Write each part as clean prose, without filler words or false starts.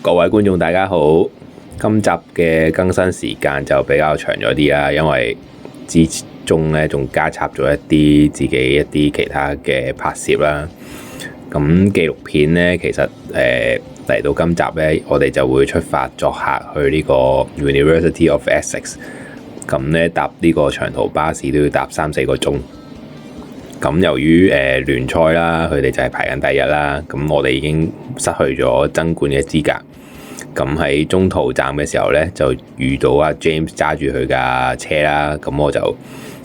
各位觀眾大家好，今集嘅更新時間就比較長咗啲啦，因為之中咧仲加插咗一啲其他嘅拍攝啦。咁紀錄片咧，其實嚟到今集咧，我哋就會出發作客去呢個 University of Essex。咁咧搭呢個長途巴士都要搭3-4個鐘。咁由於聯賽啦，佢哋就係排緊第一啦。咁我哋已經失去咗爭冠嘅資格。咁喺中途站嘅時候咧，就遇到阿 James 揸住佢架車啦。咁我就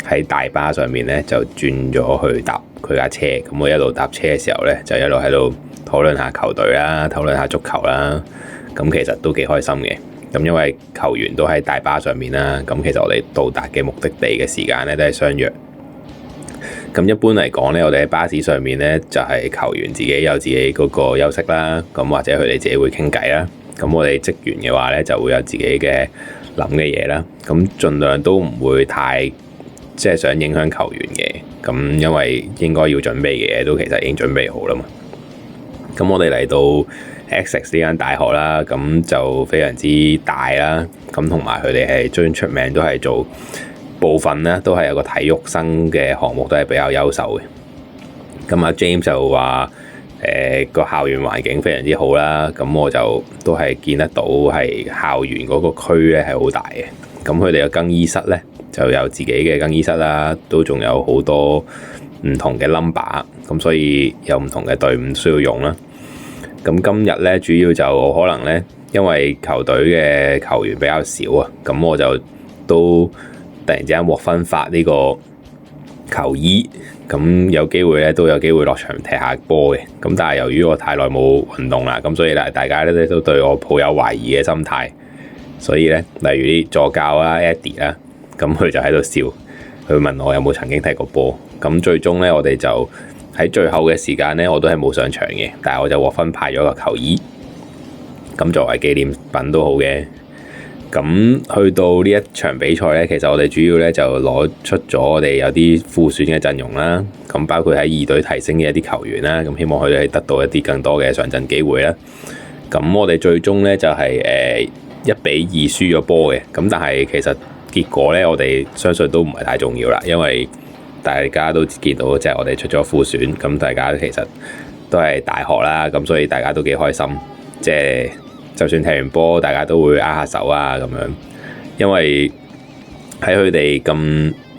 喺大巴上面咧，就轉咗去搭佢架車。咁我一路搭車嘅時候咧，就一路喺度討論下球隊啦，討論下足球啦。咁其實都幾開心嘅。咁因為球員都喺大巴上面啦。咁其實我哋到達嘅目的地嘅時間咧，都係相約。咁一般嚟講咧，我哋喺巴士上面咧，就係球員自己有自己嗰個休息啦。咁或者佢哋自己會傾偈啦。咁我哋職員嘅話咧，就會有自己嘅諗嘅嘢啦。咁盡量都唔會太想影響球員嘅。咁因為應該要準備嘅嘢都其實已經準備好啦嘛。咁我哋嚟到 Essex 呢間大學啦，咁就非常之大啦。咁同埋佢哋係最出名都係做部分咧，都係有個體育生嘅項目都係比較優秀嘅。咁阿 James 就話個校園環境非常之好啦。咁我就都係見得到係校園嗰個區咧係好大嘅。咁佢哋嘅更衣室咧就有自己嘅更衣室啦，都仲有好多唔同嘅 number。咁所以有唔同嘅隊伍需要用啦。咁今日咧主要就可能咧，因為球隊嘅球員比較少啊，咁我就都突然之間獲分發呢個球衣，咁有機會咧都有機會落場踢下波嘅。咁但係由於我太耐冇運動啦，咁所以咧大家咧都對我抱有懷疑嘅心態，所以咧例如啲助教啦 Eddie 啦，咁佢就喺度笑，佢問我有冇曾經踢過波。咁最終咧我哋就喺最後嘅時間咧，我都係冇上場嘅，但係我就獲分派咗個球衣，咁作為紀念品都好嘅。咁去到呢一場比賽咧，其實我哋主要咧就攞出咗我哋有啲副選嘅陣容啦。咁包括喺二隊提升嘅一啲球員啦，咁希望佢哋得到一啲更多嘅上陣機會啦。咁我哋最終咧就係1-2輸咗波嘅。咁但係其實結果咧，我哋相信都唔係太重要啦，因為大家都見到即係我哋出咗副選，咁大家其實都係大學啦，咁所以大家都幾開心，即係就算踢完波，大家都會握下手啊咁樣。因為喺佢哋咁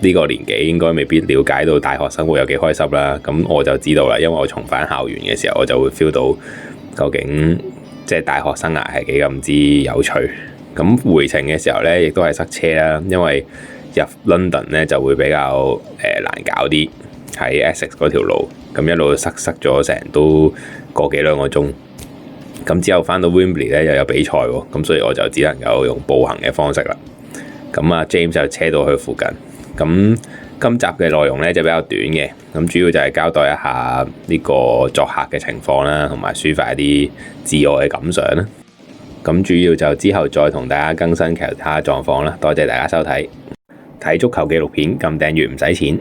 呢個年紀，應該未必了解到大學生活有幾開心啦。咁我就知道啦，因為我重返校園嘅時候，我就會 feel 到究竟即係大學生涯係幾咁之有趣。咁回程嘅時候咧，亦都係塞車啦，因為入 London 咧就會比較難搞啲，喺 Essex 嗰條路，咁一路塞咗成都個幾兩個鐘。咁之後翻到 Wembley 咧又有比賽喎，咁所以我就只能夠用步行嘅方式啦。咁啊 James 就車到去附近。咁今集嘅內容咧就比較短嘅，咁主要就係交代一下呢個作客嘅情況啦，同埋抒發一啲自我嘅感想啦。咁主要就之後再同大家更新其他狀況啦。多謝大家收睇，睇足球紀錄片撳訂閱唔使錢。